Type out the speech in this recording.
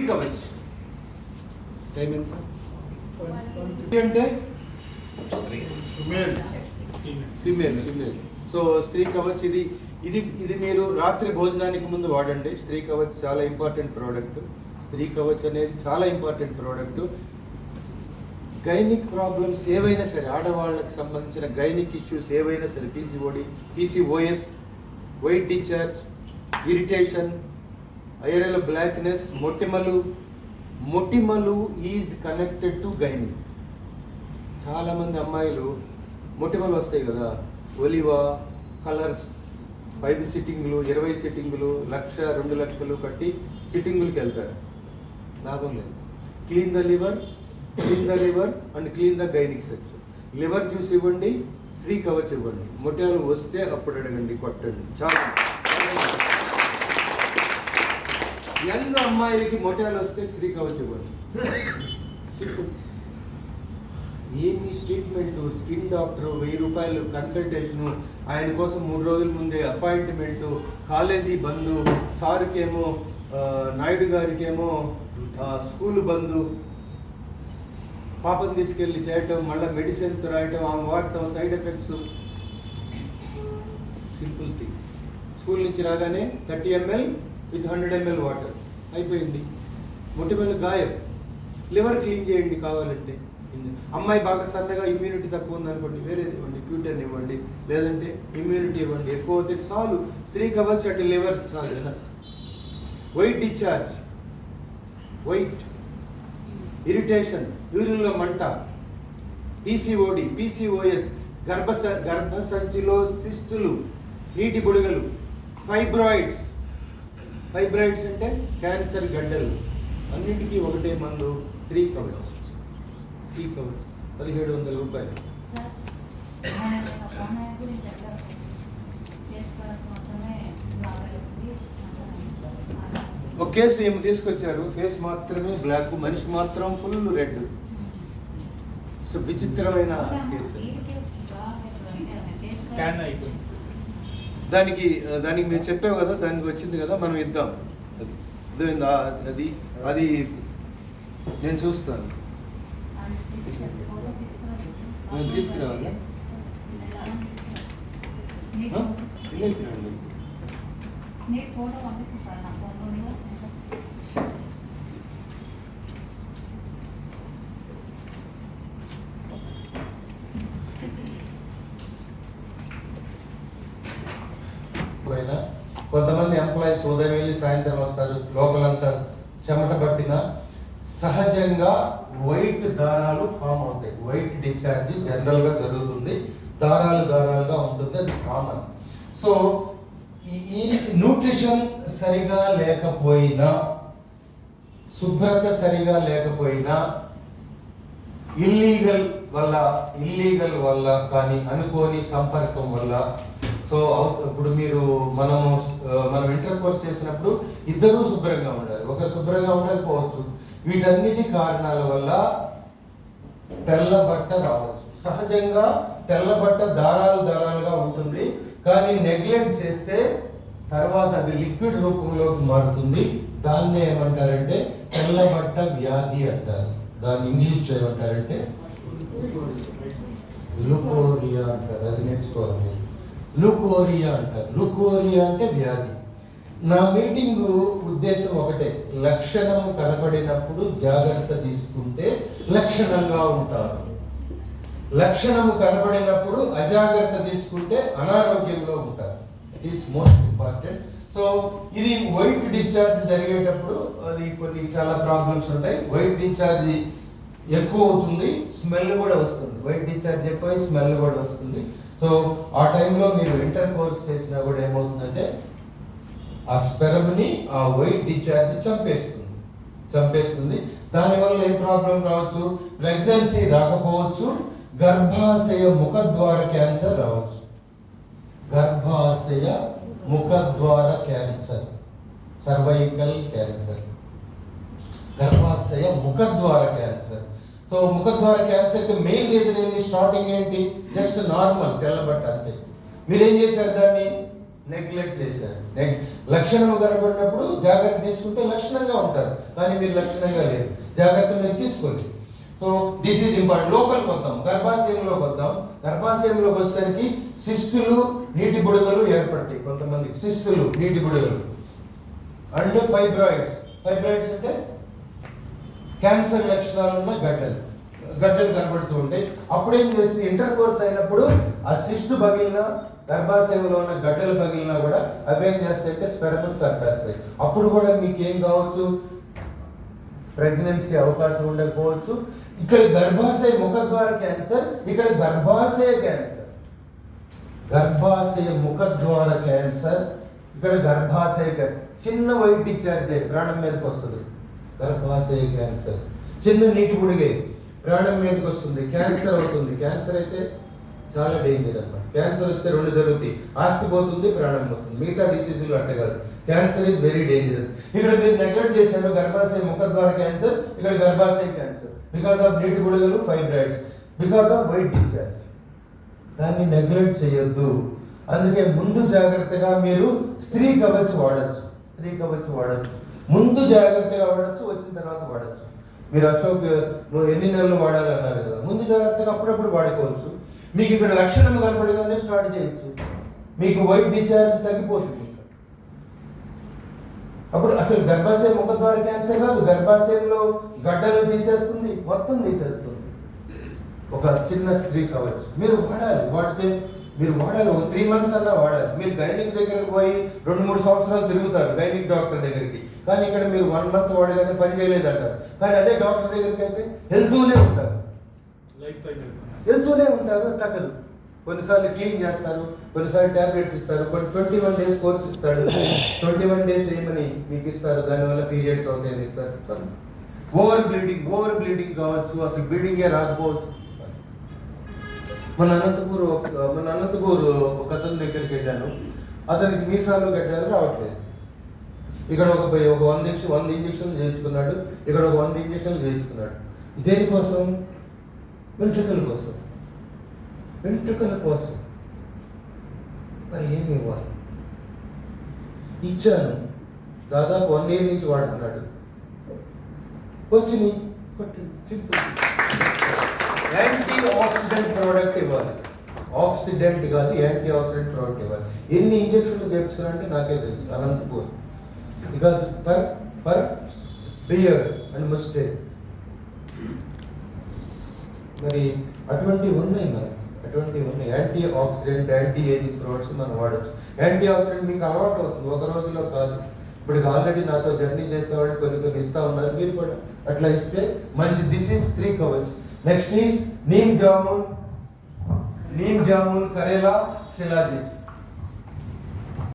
Kavach time ఎంత అంటే female. So స్త్రీ కవచ్ ఇది ఇది ఇది మీరు రాత్రి భోజనానికి ముందు వాడండి. స్త్రీ కవచ్ చాలా ఇంపార్టెంట్ ప్రోడక్ట్. స్త్రీ కవచ్ అనేది చాలా ఇంపార్టెంట్ ప్రోడక్ట్. గైనిక్ ప్రాబ్లమ్స్ ఏవైనా సరే, ఆడవాళ్ళకి సంబంధించిన గైనిక్ ఇష్యూస్ ఏవైనా సరే, PCOD, PCOS, white discharge, irritation, ఐరల్ బ్లాక్నెస్, మొటిమలు ఈజ్ కనెక్టెడ్ టు గైనిక్. చాలామంది అమ్మాయిలు మొటిమలు వస్తాయి కదా, ఒలివా కలర్స్ 5 సిట్టింగులు 20 సిట్టింగులు 1,00,000 2,00,000 కట్టి సిట్టింగులకి వెళ్తారు. లాభం లేదు. Clean the liver and clean the gynaec section. Liver juice ఇవ్వండి, స్త్రీ కవచ్ ఇవ్వండి. మొటిమలు వస్తే అప్పుడు అడగండి, కొట్టండి. చాలా యంగ్ అమ్మాయిలకి మొటిమలు వస్తే స్త్రీ కవచ్ ఇవ్వండి. ఏమి ట్రీట్మెంట్, స్కిన్ డాక్టర్ 1000 రూపాయలు కన్సల్టేషను, ఆయన కోసం 3 రోజుల ముందే అపాయింట్మెంటు, కాలేజీ బంధు, సార్కేమో నాయుడు గారికేమో స్కూల్ బంధు, పాపను తీసుకెళ్ళి చేయటం, మళ్ళీ మెడిసిన్స్ రాయటం, ఆమె వాడటం, side effects. Simple thing. School నుంచి రాగానే 30 ml విత్ 100 ml వాటర్ అయిపోయింది. మొటిమలు గాయం. లివర్ క్లీన్ చేయండి కావాలంటే. అమ్మాయి బాగా సన్నగా ఇమ్యూనిటీ తక్కువ ఉందనుకోండి, వేరేది ఇవ్వండి, క్యూటన్ ఇవ్వండి, లేదంటే ఇమ్యూనిటీ ఇవ్వండి. ఎక్కువ అవుతే చాలు, స్త్రీ కవచ్ అంటే లివర్ చాలు కదా. వైట్ డిశ్చార్జ్, వైట్ ఇరిటేషన్, యూరిన్లో మంట, పీసీఓడి, పీసీఓఎస్, గర్భసంచిలో సిస్టులు, నీటి బుడగలు, ఫైబ్రాయిడ్స్ అంటే క్యాన్సర్ గడ్డలు, అన్నిటికీ ఒకటే మందు స్త్రీ కవచ్. 1700 రూపాయలు. ఒక కేసు ఏమి తీసుకొచ్చారు, ఫేస్ మాత్రమే బ్లాక్, మనిషి మాత్రం ఫుల్ రెడ్. సో విచిత్రమైన కేసు. దానికి మీరు చెప్పావు కదా, దానికి వచ్చింది కదా, మనం ఇద్దాం. అది అది నేను చూస్తాను. తీసుకురావాలి. కొంతమంది ఎంప్లాయీస్ ఉదయం వెళ్ళి సాయంత్రం వస్తారు, లోపలంతా చెమట పట్టిన సహజంగా వైట్ దారాలు ఫామ్ అవుతాయి. వైట్ డిశ్చార్జ్ జనరల్గా జరుగుతుంది, దారాలుగా ఉంటుంది, అది కామన్. సో ఈ న్యూట్రిషన్ సరిగా లేకపోయినా, శుభ్రత సరిగా లేకపోయినా, ఇల్లీగల్ వల్ల కానీ, అనుకోని సంపర్కం వల్ల, సో ఇప్పుడు మనం ఇంటర్ కోర్స్ చేసినప్పుడు ఇద్దరూ శుభ్రంగా ఉండాలి, ఒకరు శుభ్రంగా ఉండకపోవచ్చు. వీటన్నిటి కారణాల వల్ల తెల్ల బట్ట రావచ్చు. సహజంగా తెల్ల బట్ట దారాలుగా ఉంటుంది, కానీ నెగ్లెక్ట్ చేస్తే తర్వాత అది లిక్విడ్ రూపంలోకి మారుతుంది. దాన్ని ఏమంటారంటే తెల్ల బట్ట వ్యాధి అంటారు. దాన్ని ఇంగ్లీష్ ఏమంటారంటే లుకోరియా అంటారు. అది నేర్చుకోవాలి. లుకోరియా అంటారు. లుకోరియా అంటే వ్యాధి. నా మీటింగ్ ఉద్దేశం ఒకటే, లక్షణము కనబడినప్పుడు జాగ్రత్త తీసుకుంటే లక్షణంగా ఉంటారు, లక్షణము కనబడినప్పుడు అజాగ్రత్త తీసుకుంటే అనారోగ్యంలో ఉంటారు. It is most important. So ఇది వైట్ డిశ్చార్జ్ జరిగేటప్పుడు చాలా ప్రాబ్లమ్స్ ఉంటాయి. వైట్ డిశ్చార్జ్ ఎక్కువ అవుతుంది, స్మెల్ కూడా వస్తుంది. వైట్ డిశ్చార్జ్ ఎక్కువ స్మెల్ కూడా వస్తుంది. సో ఆ టైంలో మీరు ఇంటర్ కోర్స్ చేసినా కూడా ఏమవుతుందంటే ఆ స్పెరమ్ని ఆ వైట్ డిశ్చార్జ్ చంపేస్తుంది. దానివల్ల ఏం ప్రాబ్లం రావచ్చు? ప్రెగ్నెన్సీ రాకపోవచ్చు, గర్భాశయ ముఖద్వార క్యాన్సర్ రావచ్చు. గర్భాశయ ముఖద్వార క్యాన్సర్, సర్వైకల్ క్యాన్సర్, గర్భాశయ ముఖద్వార క్యాన్సర్. సో ముఖద్వార క్యాన్సర్కి మెయిన్ రీజన్ ఏంటి? స్టార్టింగ్ ఏంటి? జస్ట్ నార్మల్ తెల్లబట్ట అంతే. మీరేం చేశారు? దాన్ని నెగ్లెక్ట్ చేశారు. లక్షణము కనబడినప్పుడు జాగ్రత్త తీసుకుంటే లక్షణంగా ఉంటారు, కానీ మీరు లక్షణంగా లేదు, జాగ్రత్త మీరు తీసుకోండి. So this is important. లోపలికి వద్దాం, గర్భాశయంలోకి వద్దాం. గర్భాశయంలోకి వచ్చేసరికి సిస్టులు, నీటి బుడగలు ఏర్పడతాయి కొంతమందికి. సిస్టులు, నీటి బుడగలు అండ్ ఫైబ్రాయిడ్స్. ఫైబ్రాయిడ్స్ అంటే క్యాన్సర్ లక్షణాలు ఉన్న గడ్డలు కనబడుతూ ఉంటాయి. అప్పుడేం చేస్తుంది, ఇంటర్ కోర్స్ అయినప్పుడు ఆ సిస్టు పగిలిన, గర్భాశయంలో ఉన్న గడ్డలు పగిలినా కూడా అవి ఏం చేస్తాయంటే స్పెర్మ్ను చంపేస్తాయి. అప్పుడు కూడా మీకు ఏం కావచ్చు, ప్రెగ్నెన్సీ అవకాశం ఉండకపోవచ్చు. ఇక్కడ గర్భాశయ ముఖద్వార క్యాన్సర్, ఇక్కడ గర్భాశయ క్యాన్సర్. గర్భాశయ ముఖద్వార క్యాన్సర్, ఇక్కడ గర్భాశయ చిన్న వైట్ డిశ్చార్జ్ ప్రాణం మీదకి వస్తుంది. గర్భాశయ క్యాన్సర్ చిన్న నీటి బుడిగే ప్రాణం మీదకి వస్తుంది, క్యాన్సర్ అవుతుంది. క్యాన్సర్ అయితే చాలా డేంజర్ అన్నమాట. క్యాన్సర్ వస్తే రెండు జరుగుతాయి, ఆస్తి పోతుంది, ప్రాణం పోతుంది. మిగతా డిసీజులు అంటే కాదు, క్యాన్సర్ ఈజ్ వెరీ డేంజరస్. ఇక్కడ మీరు నెగ్లెక్ట్ చేశారు గర్భాశయ ముఖద్వార క్యాన్సర్, ఇక్కడ గర్భాశయ క్యాన్సర్, బికాస్ ఆఫ్ నీటి బుడగలు, fibroids, because off white discharge. దాన్ని నెగ్లెక్ట్ చేయొద్దు. అందుకే ముందు జాగ్రత్తగా మీరు స్త్రీ కవచ్ వాడచ్చు. స్త్రీ కవచ్ వాడచ్చు, ముందు జాగ్రత్తగా వాడచ్చు, వచ్చిన తర్వాత వాడచ్చు. మీరు అశోక్ నువ్వు ఎన్ని నెలలు వాడాలన్నారు కదా, ముందు జాగ్రత్తగా అప్పుడప్పుడు వాడుకోవచ్చు. మీకు ఇక్కడ లక్షణం కనపడగానే స్టార్ట్ చేయొచ్చు, మీకు వైట్ డిశ్చార్జ్ తగ్గిపోతుంది. అప్పుడు అసలు గర్భాశయ ముఖద్వార క్యాన్సర్ కాదు, గర్భాశయంలో గడ్డలు తీసేస్తుంది, మొత్తం తీసేస్తుంది. ఒక చిన్న స్త్రీ కవచ్ మీరు వాడాలి. వాడితే మీరు వాడాలి, ఒక 3 months అన్నా వాడాలి. మీరు గైనిక్ దగ్గరికి పోయి 2-3 సంవత్సరాలు తిరుగుతారు గైనిక్ డాక్టర్ దగ్గరికి, కానీ ఇక్కడ మీరు 1 month వాడగానే పని చేయలేదు అంటారు. కానీ అదే డాక్టర్ దగ్గరికి అయితే వెళ్తూనే ఉంటారు, వెళ్తూనే ఉంటారు, తగ్గదు. కొన్నిసార్లు క్లీన్ చేస్తారు, కొన్నిసార్లు ట్యాబ్లెట్స్ ఇస్తారు, కొన్ని 21 days కోర్స్ ఇస్తాడు. 21 days ఏమని మీకు ఇస్తారు, దానివల్ల పీరియడ్స్ అవుతాయని ఇస్తారు. ఓవర్ బ్లీడింగ్ కావచ్చు, అసలు బ్లీడింగే రాకపోవచ్చు. మన అనంతపూర్ ఒక అతని దగ్గరికి వెళ్ళాను, అతనికి మీసాలు గడ్డాలు రావట్లేదు. ఇక్కడ ఒక 100 ఇంజక్షన్లు చేయించుకున్నాడు, ఇక్కడ ఒక 100 ఇంజక్షన్లు చేయించుకున్నాడు. దేనికోసం? వెంట్రుకల కోసం. మరి ఏమి ఇవ్వాలి? ఇచ్చాను, దాదాపు 1 year నుంచి వాడుతున్నాడు. వచ్చినాయి, సింపుల్. యాంటీ ఆక్సిడెంట్ ప్రోడక్ట్ ఇవ్వాలి, ఆక్సిడెంట్ కాదు, యాంటీ ఆక్సిడెంట్ ప్రోడక్ట్ ఇవ్వాలి. ఎన్ని ఇంజక్షన్లు చేయించాలంటే నాకే తెలుసు. Anantapur because for beard and moustache. మరి అటువంటివి ఉన్నాయి, antioxidant, anti ageing products మనం వాడచ్చు. యాంటీ ఆక్సిడెంట్ మీకు అలవాటు అవుతుంది, ఒక రోజులో కాదు. ఇప్పుడు ఆల్రెడీ నాతో జర్నీ చేసేవాళ్ళు కొన్ని ఇస్తా ఉన్నారు, మీరు కూడా అట్లా ఇస్తే మంచి. దిస్ ఈజ్ స్త్రీ Kavach. Next is neem jamun, karela, shilajit.